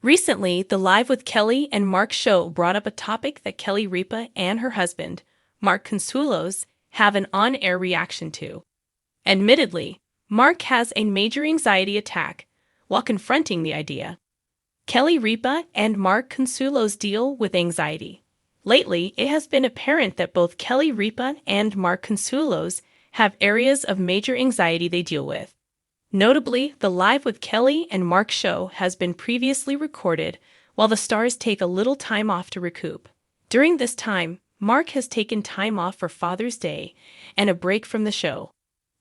Recently, the Live with Kelly and Mark show brought up a topic that Kelly Ripa and her husband, Mark Consuelos, have an on-air reaction to. Admittedly, Mark has a major anxiety attack while confronting the idea. Kelly Ripa and Mark Consuelos deal with anxiety. Lately, it has been apparent that both Kelly Ripa and Mark Consuelos have areas of major anxiety they deal with. Notably, the Live with Kelly and Mark show has been previously recorded while the stars take a little time off to recoup. During this time, Mark has taken time off for Father's Day and a break from the show.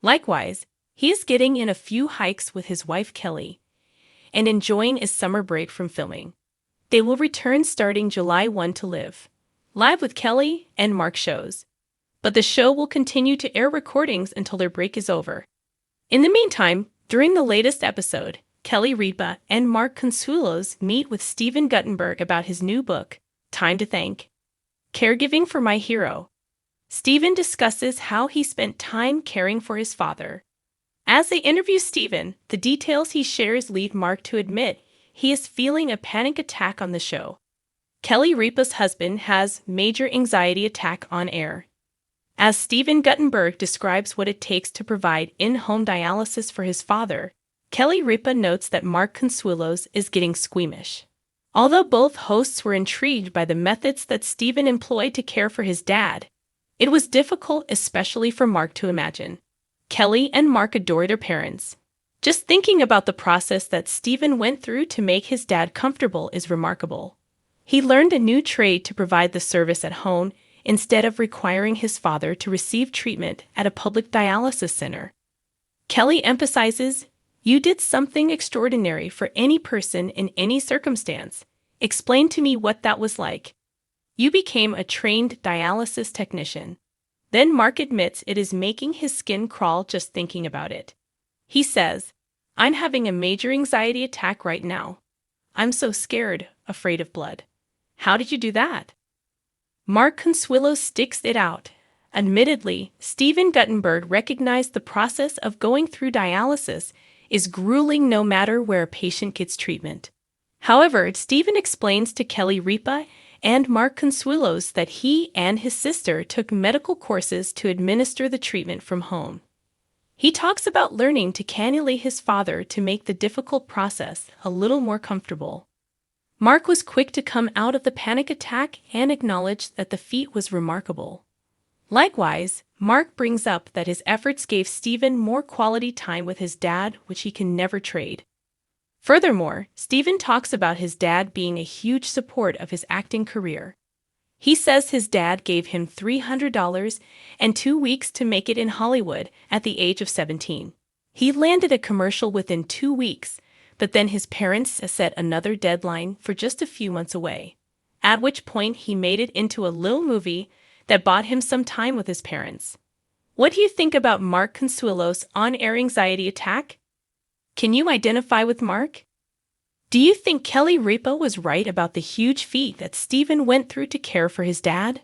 Likewise, he is getting in a few hikes with his wife Kelly and enjoying his summer break from filming. They will return starting July 1 to Live with Kelly and Mark shows, but the show will continue to air recordings until their break is over. In the meantime, during the latest episode, Kelly Ripa and Mark Consuelos meet with Stephen Guttenberg about his new book, Time to Thank. Caregiving for My Hero. Stephen discusses how he spent time caring for his father. As they interview Stephen, the details he shares lead Mark to admit he is feeling a panic attack on the show. Kelly Ripa's husband has major anxiety attack on air. As Stephen Guttenberg describes what it takes to provide in-home dialysis for his father, Kelly Ripa notes that Mark Consuelos is getting squeamish. Although both hosts were intrigued by the methods that Stephen employed to care for his dad, it was difficult, especially for Mark, to imagine. Kelly and Mark adore their parents. Just thinking about the process that Stephen went through to make his dad comfortable is remarkable. He learned a new trade to provide the service at home instead of requiring his father to receive treatment at a public dialysis center. Kelly emphasizes, "You did something extraordinary for any person in any circumstance. Explain to me what that was like. You became a trained dialysis technician." Then Mark admits it is making his skin crawl just thinking about it. He says, "I'm having a major anxiety attack right now. I'm so scared, afraid of blood." How did you do that? Mark Consuelos sticks it out. Admittedly, Stephen Guttenberg recognized the process of going through dialysis is grueling no matter where a patient gets treatment. However, Stephen explains to Kelly Ripa and Mark Consuelos that he and his sister took medical courses to administer the treatment from home. He talks about learning to cannulate his father to make the difficult process a little more comfortable. Mark was quick to come out of the panic attack and acknowledge that the feat was remarkable. Likewise, Mark brings up that his efforts gave Stephen more quality time with his dad, which he can never trade. Furthermore, Stephen talks about his dad being a huge support of his acting career. He says his dad gave him $300 and 2 weeks to make it in Hollywood at the age of 17. He landed a commercial within 2 weeks, but then his parents set another deadline for just a few months away, at which point he made it into a little movie that bought him some time with his parents. What do you think about Mark Consuelos' on-air anxiety attack? Can you identify with Mark? Do you think Kelly Ripa was right about the huge feat that Stephen went through to care for his dad?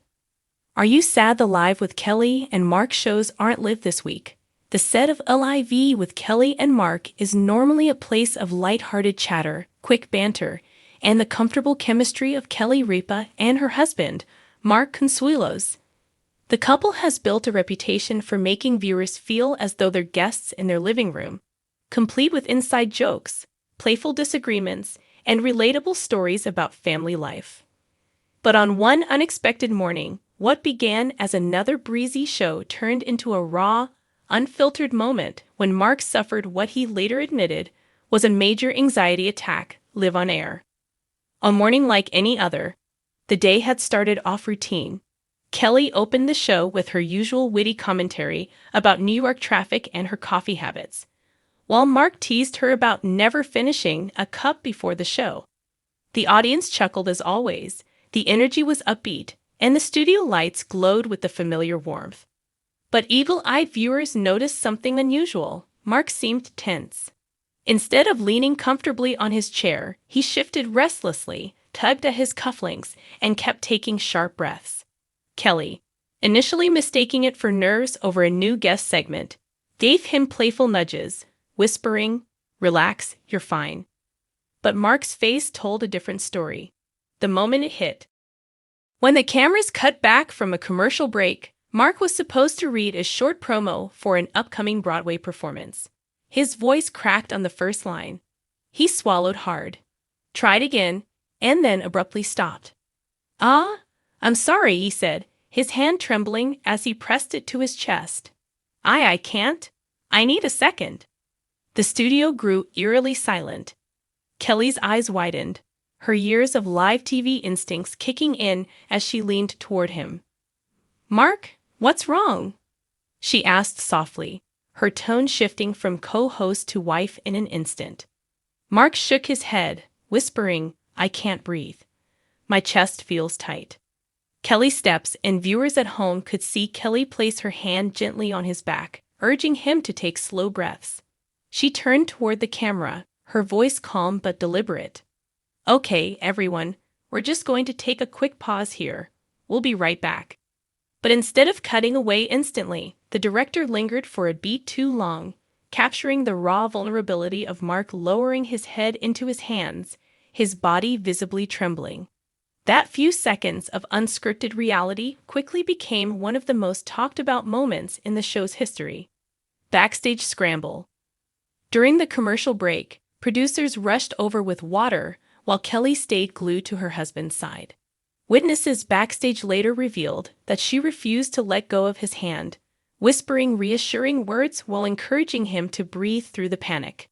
Are you sad the Live with Kelly and Mark shows aren't live this week? The set of Live with Kelly and Mark is normally a place of light-hearted chatter, quick banter, and the comfortable chemistry of Kelly Ripa and her husband, Mark Consuelos. The couple has built a reputation for making viewers feel as though they're guests in their living room, complete with inside jokes, playful disagreements, and relatable stories about family life. But on one unexpected morning, what began as another breezy show turned into a raw, unfiltered moment when Mark suffered what he later admitted was a major anxiety attack live on air. A morning like any other, the day had started off routine. Kelly opened the show with her usual witty commentary about New York traffic and her coffee habits, while Mark teased her about never finishing a cup before the show. The audience chuckled as always, the energy was upbeat, and the studio lights glowed with the familiar warmth. But eagle-eyed viewers noticed something unusual. Mark seemed tense. Instead of leaning comfortably on his chair, he shifted restlessly, tugged at his cufflinks, and kept taking sharp breaths. Kelly, initially mistaking it for nerves over a new guest segment, gave him playful nudges, whispering, "Relax, you're fine." But Mark's face told a different story. The moment it hit. When the cameras cut back from a commercial break, Mark was supposed to read a short promo for an upcoming Broadway performance. His voice cracked on the first line. He swallowed hard, tried again, and then abruptly stopped. I'm sorry, he said, his hand trembling as he pressed it to his chest. I can't. I need a second. The studio grew eerily silent. Kelly's eyes widened, her years of live TV instincts kicking in as she leaned toward him. Mark, what's wrong? She asked softly, her tone shifting from co-host to wife in an instant. Mark shook his head, whispering, I can't breathe. My chest feels tight. Kelly steps, and viewers at home could see Kelly place her hand gently on his back, urging him to take slow breaths. She turned toward the camera, her voice calm but deliberate. Okay, everyone, we're just going to take a quick pause here. We'll be right back. But instead of cutting away instantly, the director lingered for a beat too long, capturing the raw vulnerability of Mark lowering his head into his hands, his body visibly trembling. That few seconds of unscripted reality quickly became one of the most talked about moments in the show's history. Backstage scramble. During the commercial break, producers rushed over with water while Kelly stayed glued to her husband's side. Witnesses backstage later revealed that she refused to let go of his hand, whispering reassuring words while encouraging him to breathe through the panic.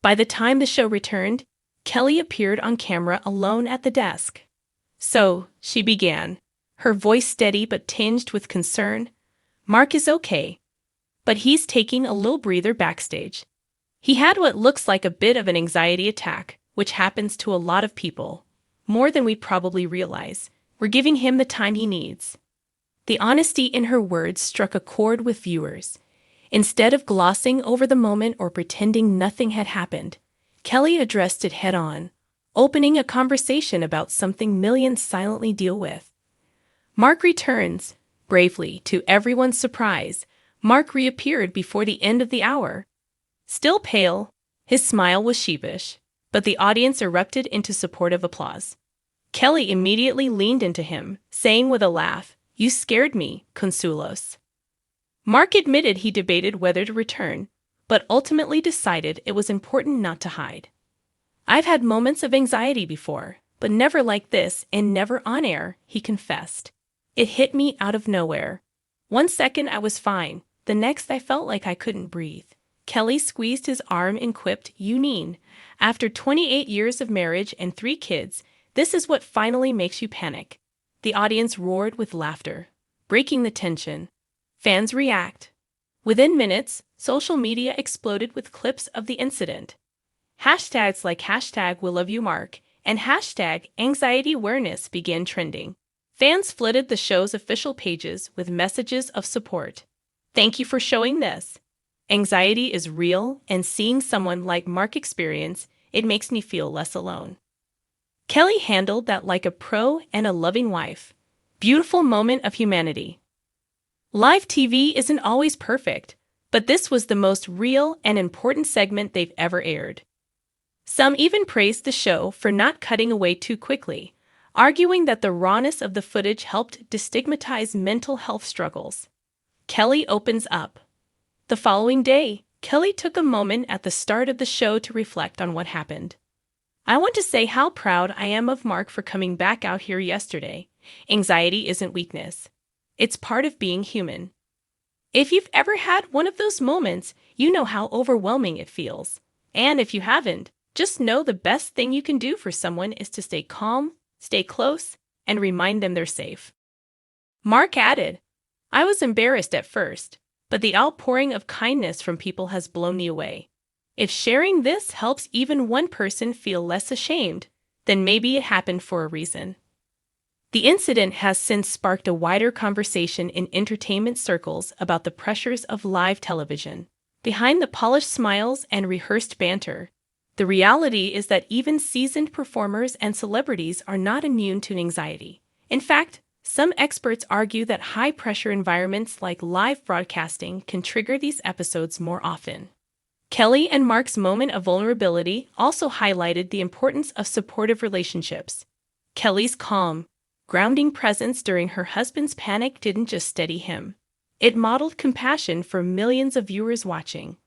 By the time the show returned, Kelly appeared on camera alone at the desk. So, she began, her voice steady but tinged with concern. Mark is okay, but he's taking a little breather backstage. He had what looks like a bit of an anxiety attack, which happens to a lot of people. More than we probably realize. We're giving him the time he needs. The honesty in her words struck a chord with viewers. Instead of glossing over the moment or pretending nothing had happened, Kelly addressed it head-on, opening a conversation about something millions silently deal with. Mark returns. Bravely, to everyone's surprise, Mark reappeared before the end of the hour. Still pale, his smile was sheepish, but the audience erupted into supportive applause. Kelly immediately leaned into him, saying with a laugh, You scared me, Consuelos. Mark admitted he debated whether to return, but ultimately decided it was important not to hide. I've had moments of anxiety before, but never like this and never on air, he confessed. It hit me out of nowhere. One second I was fine, the next I felt like I couldn't breathe. Kelly squeezed his arm and quipped, You after 28 years of marriage and 3 kids, this is what finally makes you panic. The audience roared with laughter, breaking the tension. Fans react. Within minutes, social media exploded with clips of the incident. Hashtags like #WeLoveYouMark and #Anxiety Awareness began trending. Fans flooded the show's official pages with messages of support. Thank you for showing this. Anxiety is real, and seeing someone like Mark experience it makes me feel less alone. Kelly handled that like a pro and a loving wife. Beautiful moment of humanity. Live TV isn't always perfect, but this was the most real and important segment they've ever aired. Some even praised the show for not cutting away too quickly, arguing that the rawness of the footage helped destigmatize mental health struggles. Kelly opens up. The following day, Kelly took a moment at the start of the show to reflect on what happened. I want to say how proud I am of Mark for coming back out here yesterday. Anxiety isn't weakness. It's part of being human. If you've ever had one of those moments, you know how overwhelming it feels. And if you haven't, just know the best thing you can do for someone is to stay calm, stay close, and remind them they're safe. Mark added, I was embarrassed at first, but the outpouring of kindness from people has blown me away. If sharing this helps even one person feel less ashamed, then maybe it happened for a reason. The incident has since sparked a wider conversation in entertainment circles about the pressures of live television. Behind the polished smiles and rehearsed banter, the reality is that even seasoned performers and celebrities are not immune to anxiety. In fact, some experts argue that high-pressure environments like live broadcasting can trigger these episodes more often. Kelly and Mark's moment of vulnerability also highlighted the importance of supportive relationships. Kelly's calm, grounding presence during her husband's panic didn't just steady him. It modeled compassion for millions of viewers watching.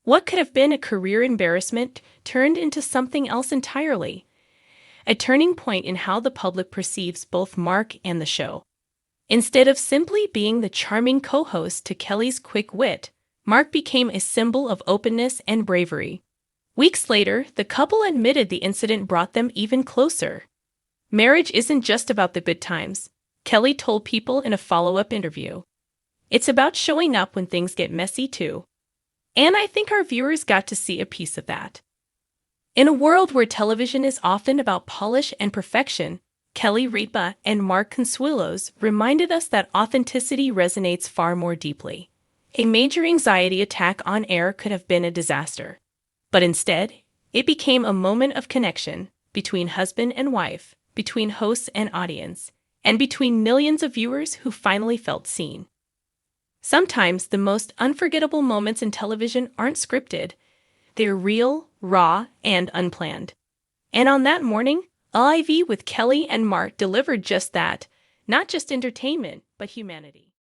What could have been a career embarrassment turned into something else entirely, a turning point in how the public perceives both Mark and the show. Instead of simply being the charming co-host to Kelly's quick wit, Mark became a symbol of openness and bravery. Weeks later, the couple admitted the incident brought them even closer. Marriage isn't just about the good times, Kelly told People in a follow-up interview. It's about showing up when things get messy too. And I think our viewers got to see a piece of that. In a world where television is often about polish and perfection, Kelly Ripa and Mark Consuelos reminded us that authenticity resonates far more deeply. A major anxiety attack on air could have been a disaster. But instead, it became a moment of connection between husband and wife, between hosts and audience, and between millions of viewers who finally felt seen. Sometimes the most unforgettable moments in television aren't scripted. They're real, raw, and unplanned. And on that morning, Live with Kelly and Mark delivered just that, not just entertainment, but humanity.